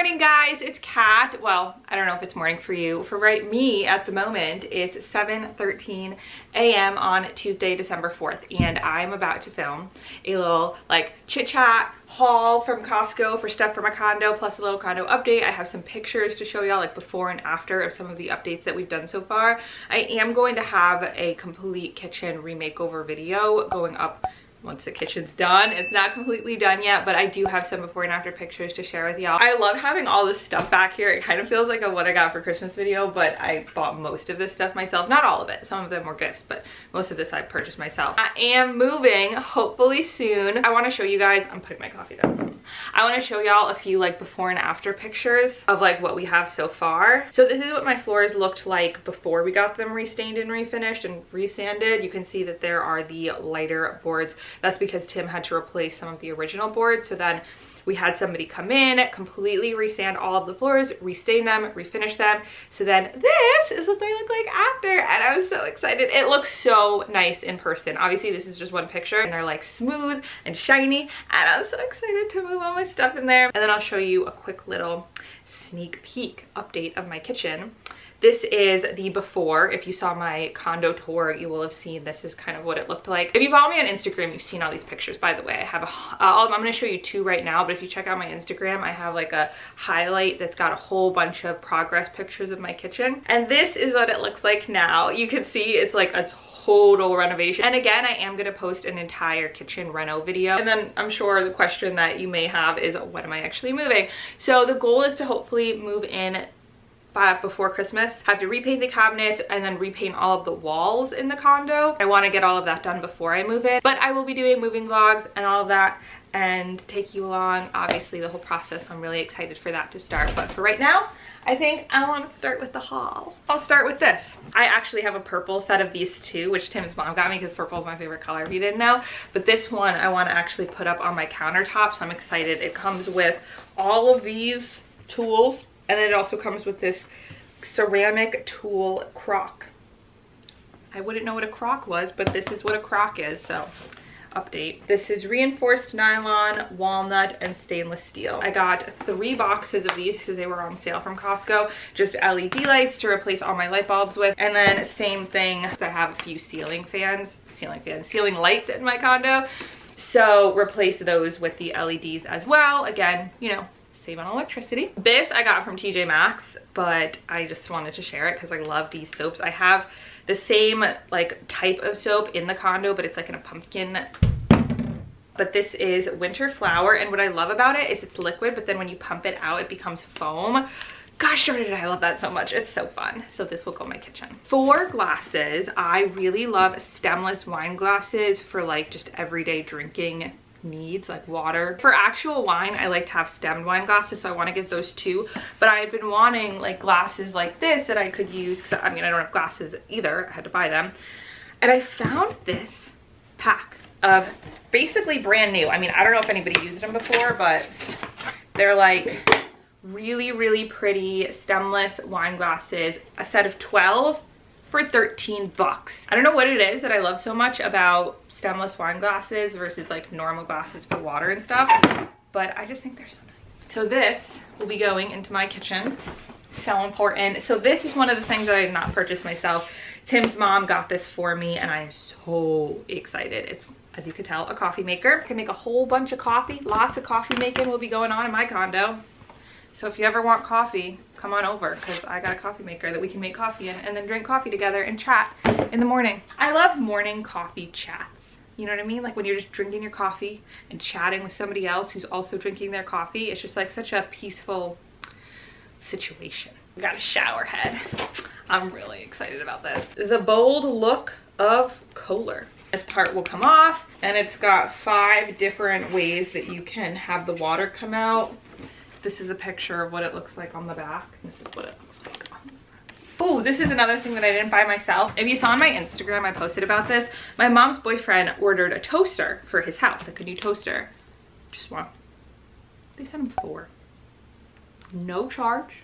morning, guys. It's Kat. Well, I don't know if it's morning for you. For me at the moment, it's 7:13 a.m. on Tuesday, December 4th, and I'm about to film a little like chit chat haul from Costco for stuff for my condo, plus a little condo update. I have some pictures to show y'all, like before and after of some of the updates that we've done so far. I am going to have a complete kitchen remakeover video going up once the kitchen's done. It's not completely done yet, but I do have some before and after pictures to share with y'all. I love having all this stuff back here. It kind of feels like a what I got for Christmas video, but I bought most of this stuff myself. Not all of it. Some of them were gifts, but most of this I purchased myself. I am moving hopefully soon. I want to show you guys, I'm putting my coffee down. I want to show y'all a few like before and after pictures of like what we have so far. So this is what my floors looked like before we got them restained and refinished and resanded. You can see that there are the lighter boards. That's because Tim had to replace some of the original boards. So then we had somebody come in, completely resand all of the floors, restain them, refinish them. So then this is what they look like after, and I was so excited. It looks so nice in person. Obviously this is just one picture and they're like smooth and shiny, and I was so excited to move all my stuff in there. And then I'll show you a quick little sneak peek update of my kitchen. This is the before. If you saw my condo tour, you will have seen this is kind of what it looked like. If you follow me on Instagram, you've seen all these pictures, by the way. I have I'm gonna show you two right now, but if you check out my Instagram, I have like a highlight that's got a whole bunch of progress pictures of my kitchen. And this is what it looks like now. You can see it's like a total renovation. And again, I am gonna post an entire kitchen reno video. And then I'm sure the question that you may have is, when am I actually moving? So the goal is to hopefully move in before Christmas. Have to repaint the cabinets and then repaint all of the walls in the condo. I want to get all of that done before I move in, but I will be doing moving vlogs and all of that and take you along obviously the whole process. I'm really excited for that to start, but for right now I think I want to start with the haul. I'll start with this. I actually have a purple set of these two, which Tim's mom got me because purple is my favorite color if you didn't know, but this one I want to actually put up on my countertop, so I'm excited. It comes with all of these tools, and then it also comes with this ceramic tool crock. I wouldn't know what a crock was, but this is what a crock is, so update. This is reinforced nylon, walnut, and stainless steel. I got 3 boxes of these because they were on sale from Costco. Just LED lights to replace all my light bulbs with. And then same thing, I have a few ceiling lights in my condo. So replace those with the LEDs as well. Again, you know, save on electricity. This I got from TJ Maxx, but I just wanted to share it because I love these soaps. I have the same like type of soap in the condo, but it's like in a pumpkin. But this is winter flower, and what I love about it is it's liquid, but then when you pump it out, it becomes foam. Gosh darn it, I love that so much. It's so fun. So this will go in my kitchen. For glasses, I really love stemless wine glasses for like just everyday drinking needs, like water. For actual wine, I like to have stemmed wine glasses, so I want to get those too. But I had been wanting like glasses like this that I could use, because I mean I don't have glasses either, I had to buy them. And I found this pack of basically brand new. I mean, I don't know if anybody used them before, but they're like really pretty stemless wine glasses, a set of 12 for 13 bucks. I don't know what it is that I love so much about stemless wine glasses versus like normal glasses for water and stuff, but I just think they're so nice. So this will be going into my kitchen. So important. So this is one of the things that I did not purchase myself. Tim's mom got this for me and I'm so excited. It's, as you can tell, a coffee maker. I can make a whole bunch of coffee. Lots of coffee making will be going on in my condo. So if you ever want coffee, come on over, because I got a coffee maker that we can make coffee in and then drink coffee together and chat in the morning. I love morning coffee chats. You know what I mean? Like when you're just drinking your coffee and chatting with somebody else who's also drinking their coffee. It's just like such a peaceful situation. We got a shower head. I'm really excited about this. The bold look of Kohler. This part will come off, and it's got 5 different ways that you can have the water come out. This is a picture of what it looks like on the back. This is what it looks like on the front. Oh, this is another thing that I didn't buy myself. If you saw on my Instagram, I posted about this. My mom's boyfriend ordered a toaster for his house, like a new toaster. Just one. They sent him 4. No charge.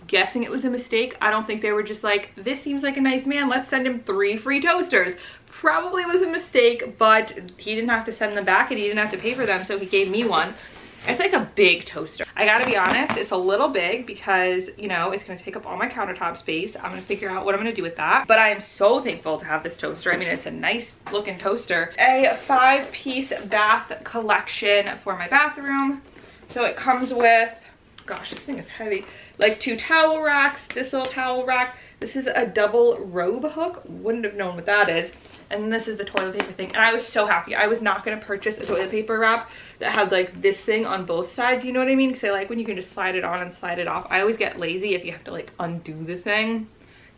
I'm guessing it was a mistake. I don't think they were just like, this seems like a nice man, let's send him 3 free toasters. Probably was a mistake, but he didn't have to send them back and he didn't have to pay for them, so he gave me one. It's like a big toaster. I gotta be honest, it's a little big because, you know, it's gonna take up all my countertop space. I'm gonna figure out what I'm gonna do with that. But I am so thankful to have this toaster. I mean, it's a nice looking toaster. A 5-piece bath collection for my bathroom. So it comes with, gosh, this thing is heavy. Like 2 towel racks, this little towel rack. This is a double robe hook. Wouldn't have known what that is. And this is the toilet paper thing. And I was so happy. I was not gonna purchase a toilet paper wrap that had like this thing on both sides, you know what I mean? Because I like when you can just slide it on and slide it off. I always get lazy if you have to like undo the thing.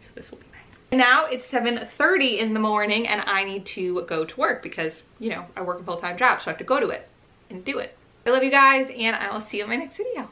So this will be nice. And now it's 7:30 in the morning and I need to go to work because, you know, I work a full-time job, so I have to go to it and do it. I love you guys and I will see you in my next video.